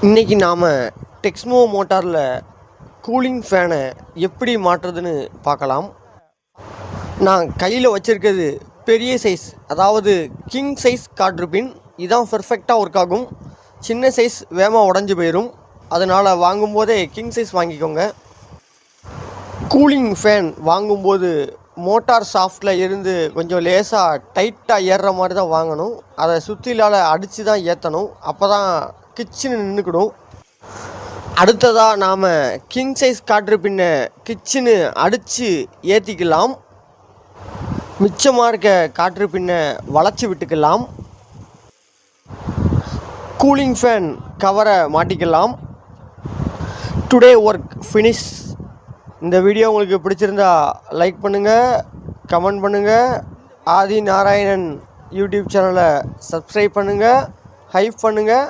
இன்றைக்கி நாம் டெக்ஸ்மோ மோட்டாரில் கூலிங் ஃபேனை எப்படி மாற்றுறதுன்னு பார்க்கலாம். நான் கையில் வச்சுருக்கிறது பெரிய சைஸ், அதாவது கிங் சைஸ் காற்று பின். இதுதான் பெர்ஃபெக்டாக ஒர்க் ஆகும். சின்ன சைஸ் வேகமாக உடஞ்சி போயிடும். அதனால் வாங்கும்போதே கிங் சைஸ் வாங்கிக்கோங்க. கூலிங் ஃபேன் வாங்கும்போது மோட்டார் சாஃப்டில் இருந்து கொஞ்சம் லேசாக டைட்டாக ஏறுற மாதிரி தான் வாங்கணும். அதை சுற்றிலால் அடித்து தான் ஏற்றணும். அப்போ தான் கிச்சனு நின்றுக்கிடும். அடுத்ததாக நாம் கிங் சைஸ் காற்று பின்னை கிச்சனு அடித்து ஏற்றிக்கலாம். மிச்சமாக இருக்க காற்று பின்னை வளைச்சி விட்டுக்கலாம். கூலிங் ஃபேன் கவரை மாட்டிக்கலாம். Today work finish. இந்த வீடியோ உங்களுக்கு பிடிச்சிருந்தா லைக் பண்ணுங்கள், கமெண்ட் பண்ணுங்கள். ஆதி நாராயணன் யூடியூப் சேனலை சப்ஸ்கிரைப் பண்ணுங்கள், ஹைப் பண்ணுங்கள்.